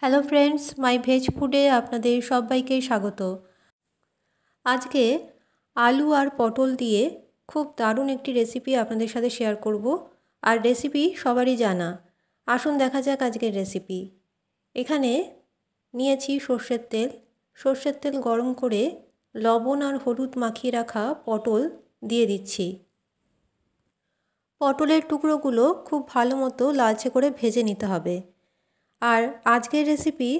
Hello friends, মাই veg ফুডে আপনাদের সবাইকে স্বাগত। আজকে আলু আর পটল দিয়ে খুব দারুণ একটি রেসিপি আপনাদের সাথে শেয়ার করব। আর রেসিপি সবারই জানা। আসুন দেখা যাক আজকের রেসিপি। এখানে নিয়েছি সর্ষের তেল। সর্ষের তেল গরম করে লবণ আর হলুদ মাখিয়ে রাখা পটল দিয়ে দিচ্ছি। পটলের টুকরোগুলো খুব ভালো মতো লালচে করে ভেজে নিতে হবে। আর আজকের রেসিপি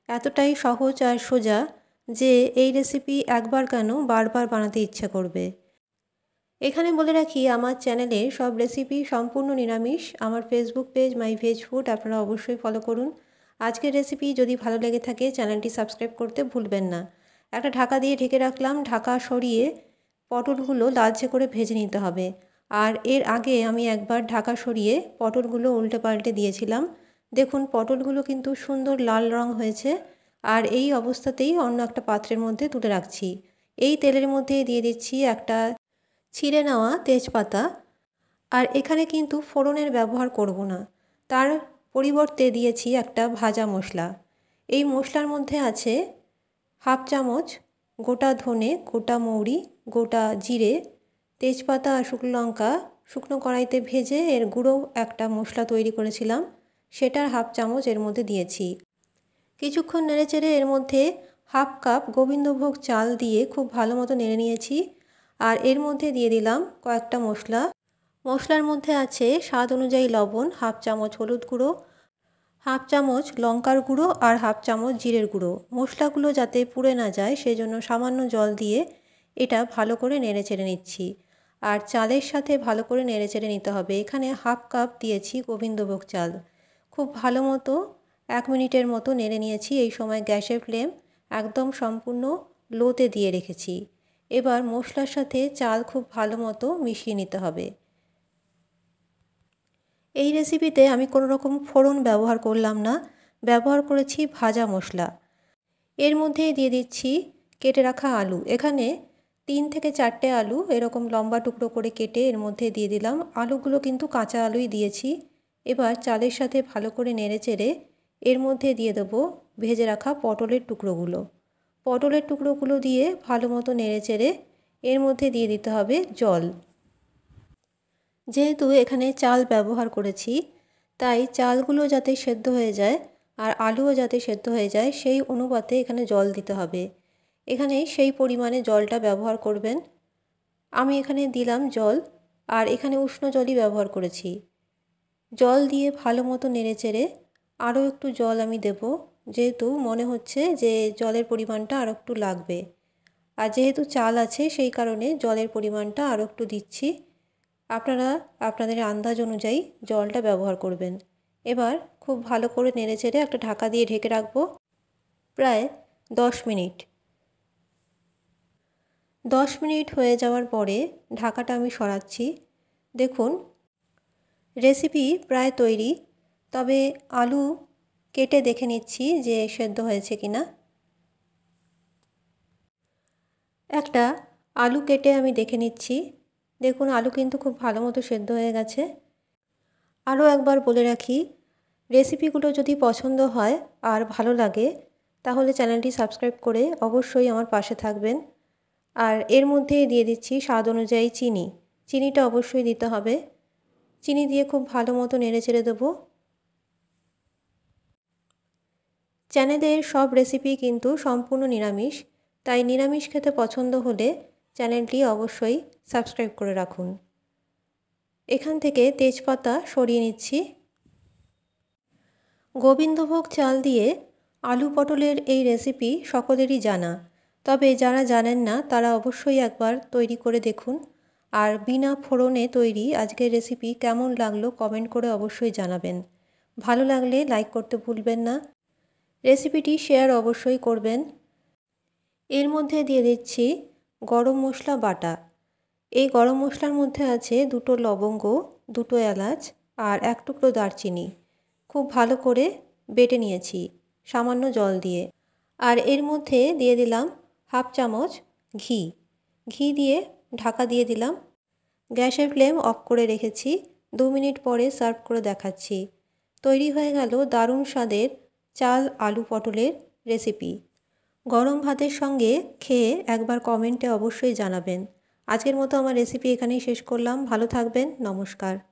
এতটাই সহজ আর সোজা যে এই রেসিপি একবার কেন বারবার বানাতে ইচ্ছা করবে। এখানে বলে রাখি, আমার চ্যানেলে সব রেসিপি সম্পূর্ণ নিরামিষ। আমার ফেসবুক পেজ মাই ভেজ ফুড আপনারা অবশ্যই ফলো করুন। আজকের রেসিপি যদি ভালো লেগে থাকে চ্যানেলটি সাবস্ক্রাইব করতে ভুলবেন না। একটা ঢাকা দিয়ে ঢেকে রাখলাম। ঢাকা সরিয়ে পটলগুলো লালচে করে ভেজে নিতে হবে। আর এর আগে আমি একবার ঢাকা সরিয়ে পটলগুলো উল্টে পাল্টে দিয়েছিলাম। দেখুন পটলগুলো কিন্তু সুন্দর লাল রং হয়েছে। আর এই অবস্থাতেই অন্য একটা পাত্রের মধ্যে তুলে রাখছি। এই তেলের মধ্যে দিয়ে দিচ্ছি একটা ছিঁড়ে নেওয়া তেজপাতা। আর এখানে কিন্তু ফোড়নের ব্যবহার করব না, তার পরিবর্তে দিয়েছি একটা ভাজা মশলা। এই মশলার মধ্যে আছে হাফ চামচ গোটা ধনে, গোটা মৌরি, গোটা জিরে, তেজপাতা আর শুকনো লঙ্কা শুকনো কড়াইতে ভেজে এর গুঁড়ো একটা মশলা তৈরি করেছিলাম, সেটার হাফ চামচ এর মধ্যে দিয়েছি। কিছুক্ষণ নেড়েচেড়ে এর মধ্যে হাফ কাপ গোবিন্দভোগ চাল দিয়ে খুব ভালো মতো নেড়ে নিয়েছি। আর এর মধ্যে দিয়ে দিলাম কয়েকটা মশলা। মশলার মধ্যে আছে স্বাদ অনুযায়ী লবণ, হাফ চামচ হলুদ গুঁড়ো, হাফ চামচ লঙ্কার গুঁড়ো আর হাফ চামচ জিরের গুঁড়ো। মশলাগুলো যাতে পুড়ে না যায় সেজন্য সামান্য জল দিয়ে এটা ভালো করে নেড়েচেড়ে নিচ্ছি। আর চালের সাথে ভালো করে নেড়েচেড়ে নিতে হবে। এখানে হাফ কাপ দিয়েছি গোবিন্দভোগ চাল। খুব ভালো মতো 1 মিনিটের মতো নেড়ে নিয়েছি। এই সময় গ্যাসের ফ্লেম একদম সম্পূর্ণ লোতে দিয়ে রেখেছি। এবার মশলার সাথে চাল খুব ভালো মতো মিশিয়ে নিতে হবে। এই রেসিপিতে আমি কোনো রকম ফোড়ন ব্যবহার করলাম না, ব্যবহার করেছি ভাজা মশলা। এর মধ্যেই দিয়ে দিচ্ছি কেটে রাখা আলু। এখানে 3 থেকে 4টে আলু এরকম লম্বা টুকরো করে কেটে এর মধ্যে দিয়ে দিলাম। আলুগুলো কিন্তু কাঁচা আলুই দিয়েছি। এবার চালের সাথে ভালো করে নেড়েচেড়ে এর মধ্যে দিয়ে দেবো ভেজে রাখা পটলের টুকরোগুলো। পটলের টুকরোগুলো দিয়ে ভালো মতো নেড়েচেড়ে এর মধ্যে দিয়ে দিতে হবে জল। যেহেতু এখানে চাল ব্যবহার করেছি তাই চালগুলো যাতে সেদ্ধ হয়ে যায় আর আলুও যাতে সেদ্ধ হয়ে যায় সেই অনুপাতে এখানে জল দিতে হবে। এখানে সেই পরিমাণে জলটা ব্যবহার করবেন। আমি এখানে দিলাম জল, আর এখানে উষ্ণ জলই ব্যবহার করেছি। জল দিয়ে ভালো মতো নেড়েচেড়ে আরও একটু জল আমি দেব, যেহেতু মনে হচ্ছে যে জলের পরিমাণটা আরও একটু লাগবে। আর যেহেতু চাল আছে সেই কারণে জলের পরিমাণটা আরও একটু দিচ্ছি। আপনারা আপনাদের আন্দাজ অনুযায়ী জলটা ব্যবহার করবেন। এবার খুব ভালো করে নেড়েচেড়ে একটা ঢাকা দিয়ে ঢেকে রাখবো প্রায় 10 মিনিট। 10 মিনিট হয়ে যাওয়ার পরে ঢাকাটা আমি সরাচ্ছি। দেখুন রেসিপি প্রায় তৈরি, তবে আলু কেটে দেখে নিচ্ছি যে সেদ্ধ হয়েছে কিনা। একটা আলু কেটে আমি দেখে নিচ্ছি। দেখুন আলু কিন্তু খুব ভালো মতো সেদ্ধ হয়ে গেছে। আরও একবার বলে রাখি, রেসিপিগুলো যদি পছন্দ হয় আর ভালো লাগে তাহলে চ্যানেলটি সাবস্ক্রাইব করে অবশ্যই আমার পাশে থাকবেন। আর এর মধ্যে দিয়ে দিচ্ছি স্বাদ অনুযায়ী চিনি। চিনিটা অবশ্যই দিতে হবে। চিনি দিয়ে খুব ভালো মতো নেড়েচেড়ে দেবো। চ্যানেলের সব রেসিপি কিন্তু সম্পূর্ণ নিরামিষ, তাই নিরামিষ খেতে পছন্দ হলে চ্যানেলটি অবশ্যই সাবস্ক্রাইব করে রাখুন। এখান থেকে তেজপাতা সরিয়ে নিচ্ছি। গোবিন্দভোগ চাল দিয়ে আলু পটলের এই রেসিপি সকলেরই জানা, তবে যারা জানেন না তারা অবশ্যই একবার তৈরি করে দেখুন। আর বিনা ফোড়নে তৈরি আজকের রেসিপি কেমন লাগলো কমেন্ট করে অবশ্যই জানাবেন। ভালো লাগলে লাইক করতে ভুলবেন না। রেসিপিটি শেয়ার অবশ্যই করবেন। এর মধ্যে দিয়ে দিচ্ছি গরম মশলা বাটা। এই গরম মশলার মধ্যে আছে 2টো লবঙ্গ, 2টো এলাচ আর 1 টুকরো দারচিনি। খুব ভালো করে বেটে নিয়েছি সামান্য জল দিয়ে। আর এর মধ্যে দিয়ে দিলাম হাফ চামচ ঘি। ঘি দিয়ে ঢাকা দিয়ে দিলাম। গ্যাসের ফ্লেম অফ করে রেখেছি। 2 মিনিট পরে সার্ভ করে দেখাচ্ছি। তৈরি হয়ে গেল দারুণ স্বাদের চাল আলু পটলের রেসিপি। গরম ভাতের সঙ্গে খেয়ে একবার কমেন্টে অবশ্যই জানাবেন। আজকের মতো আমার রেসিপি এখানেই শেষ করলাম। ভালো থাকবেন। নমস্কার।